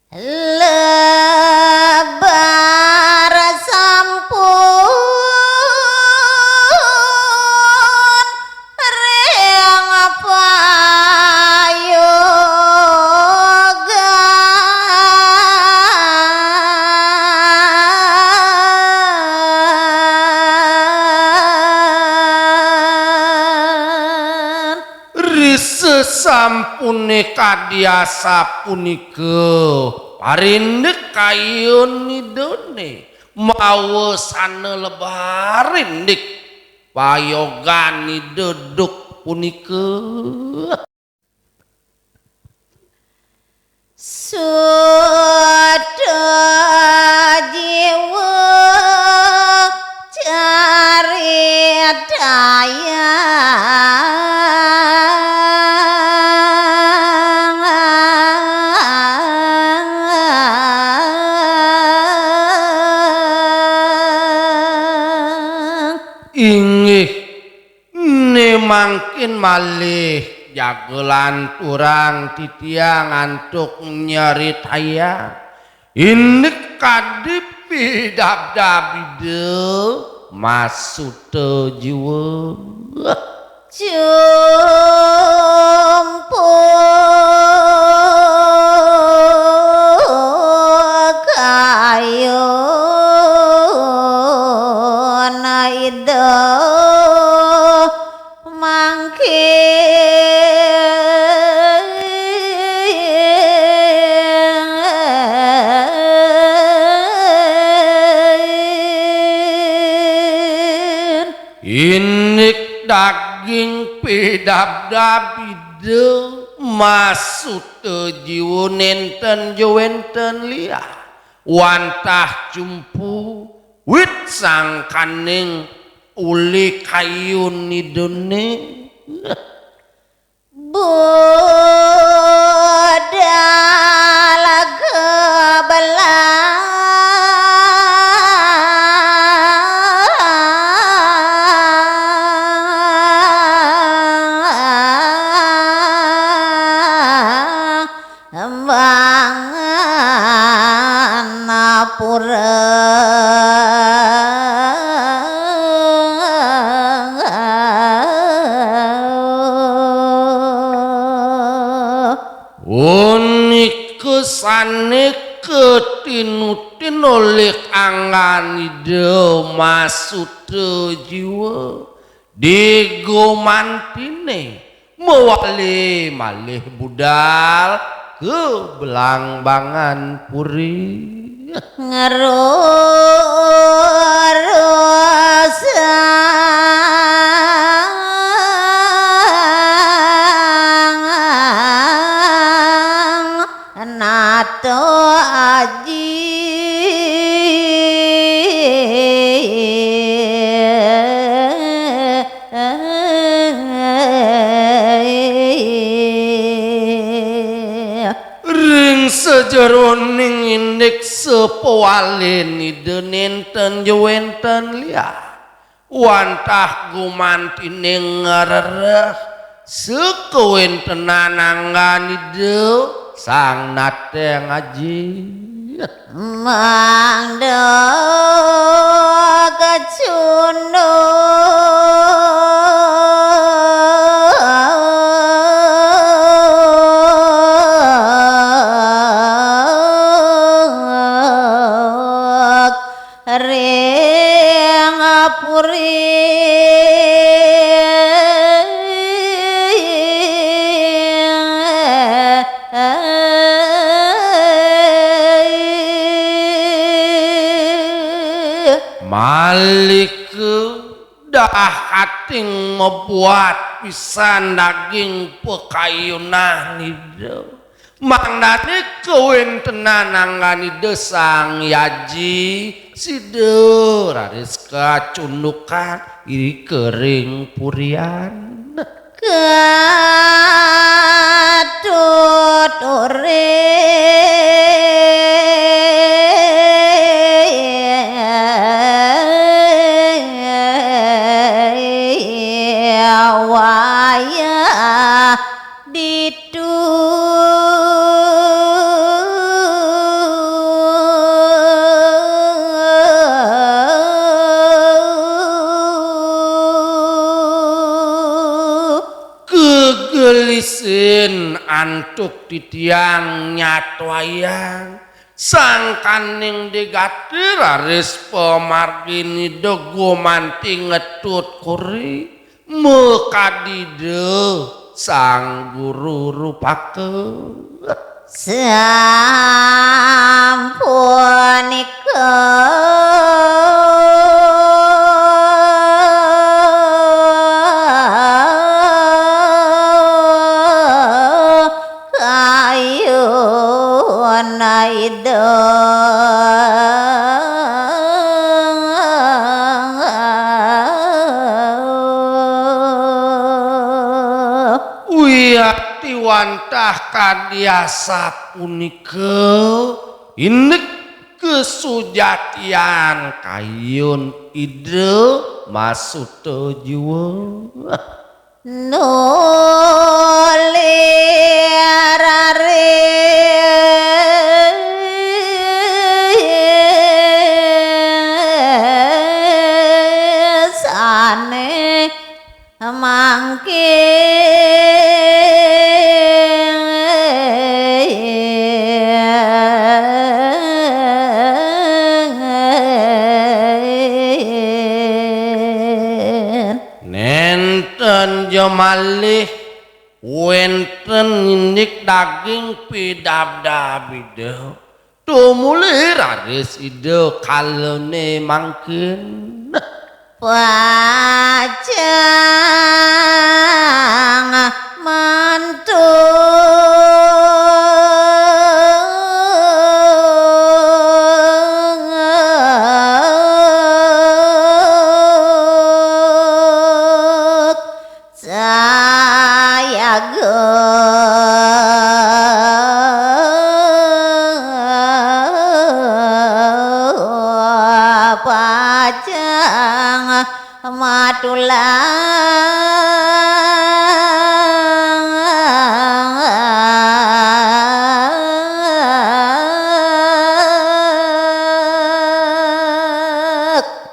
lebar sampun reang payogan sesampune kadiasa punika parindek kayun nidone mawa sana lebarindik payogan nideduk punika sudah jiwa cari daya ingih ne mangkin malih jagelan turang titiang antuk nyeritaya indek kadipi dabdabide masute jiwa jumpu kayun ida mangkin inik daging pidabdabide masut jiwa nenten jowenten liya wantah jumpu wit sang kaning uli kayun nidone budal Mangapura unik kesane ketinutin oleh anganide masut jiwa digomantine mewali malih budal ke belangbangan puri ngerusang nato aji ring sejeroning indek sepowalin ide nenten jowenten liya wantah gumantine ngerereh sekewenten nanganide sang nate ngaji mangdo kecundo Ringapuri malik dah kating membuat pisan daging pekayunan nide mangdane kewentenan anggani desang yaji sider raris kacundukan iri kering purian katuturi waya ditu antuk titiang nyatwayan sangkaning digatir aris pemargini dogo manti ngetut kuri mekadide sang guru rupake sampunika kayun aida wiyakti wantah kadiasa punika inek kesujatian kayun ide masuto jiwa nulirare sane mangke nenten jemalih wenten nindik daging pidabdabide tumulih raris ide kalene mangkin pajang mantu saya pajang matulang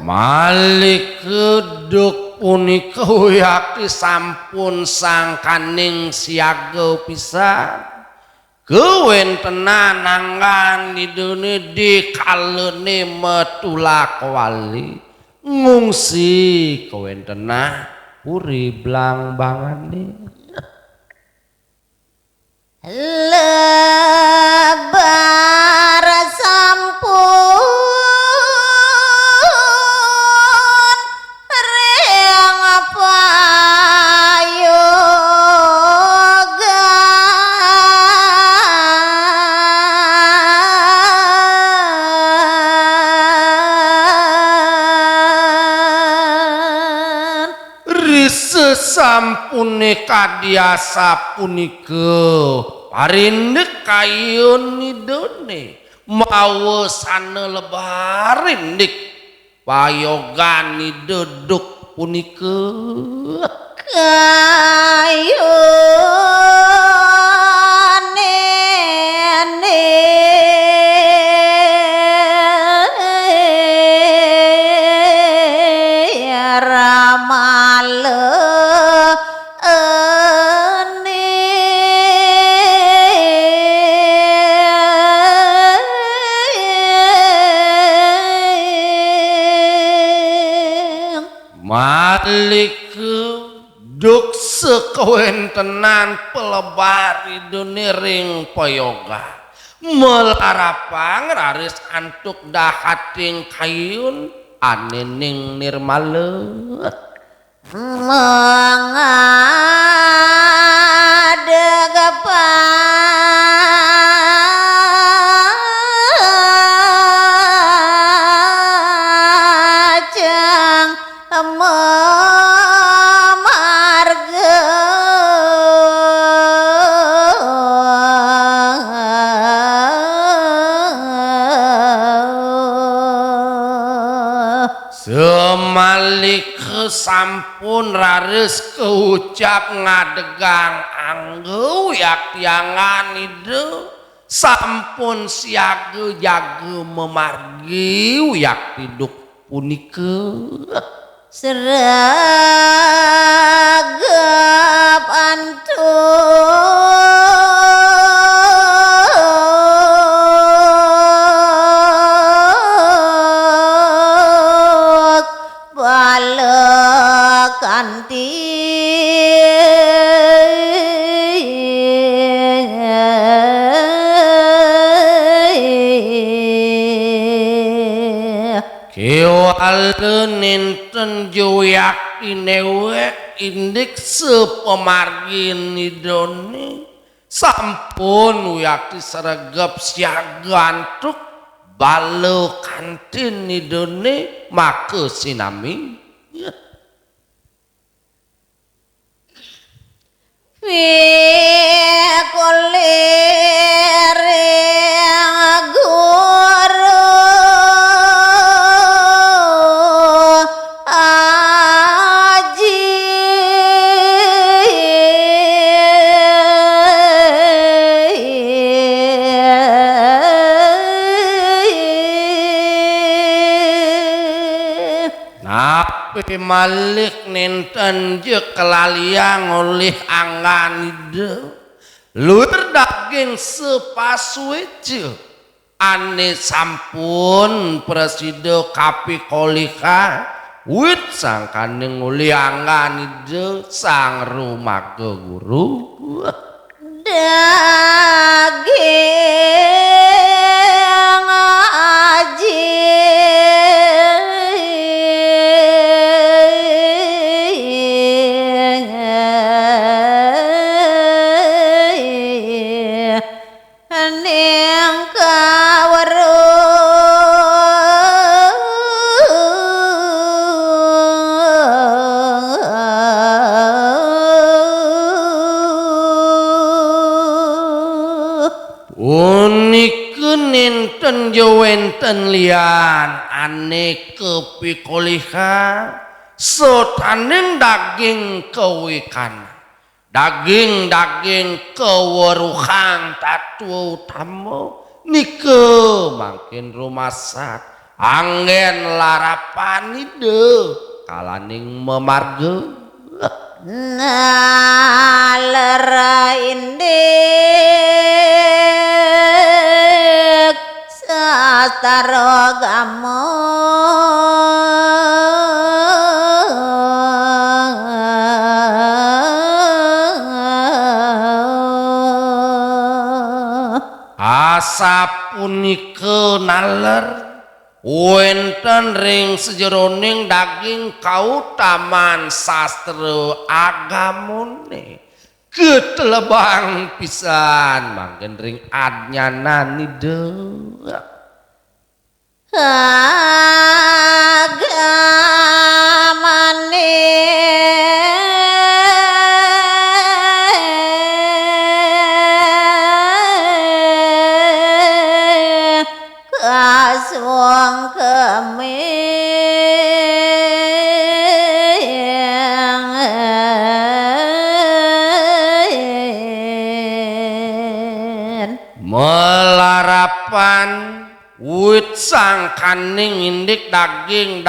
malik keduk punika yakti sampun sangkaning siaga pisan kewentenan nangan idune dikalene metulak wali ngungsi kewentenah puri blangbangane lebar sampun reang payoga rise sampune kadiasa punika parindek kayun idone mawa sanelebarindik payogani deduk punika kayune ramale malik duk sekewentenan pelebar idune ring payoga melarapang raris antuk dahating kayun anening nirmale mengadeg pajang memarga semalik sampun raris keucap ngadegang angge yaktiangan ide sampun siage jage memargi yakti duk punika seragap antun soal ninten joyak inewe indik sepemargin idone sampun yakti seregep siagantuk balo kantin idone make sinami Kuliring guru aji napi malik ninten je kelaliang oleh anganide lur daging sepasuece ane sampun preside kapikolika wit sangkaning oleh anganide sang rumah guru daging aji ning kaweruh unikeun ninten jowenten lian ane kepikoliha sotaning daging kewikan daging keweruhang tatu utama nike makin rumasak anggen larapan ide kalaning memarge nalera indik sastara gamo asa punike naler wenten ring sejeroning daging kautaman sastra agamone ketelebang pisan mangken ring adnyanan nideu agamane kaswang kemen melarapan wit sangkaning indik daging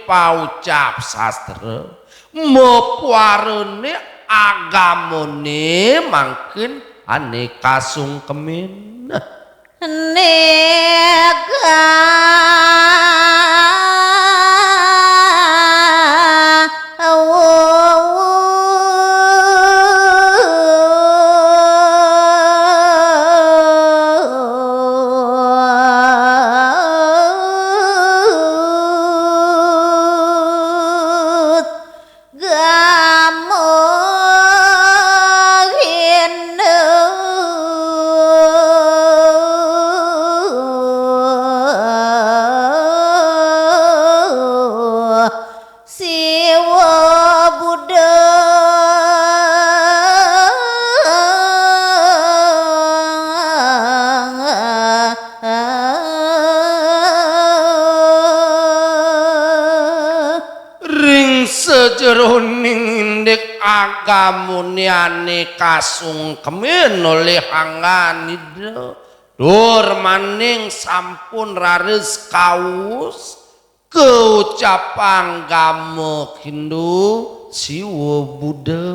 paucap sastra mepuarene agamone mangkin ane kasungkemin nega sejeroning indek agamuniane kasungkemin oleh anganida dur maning sampun rares kaus keucapan gamuk Hindu siwa Buddha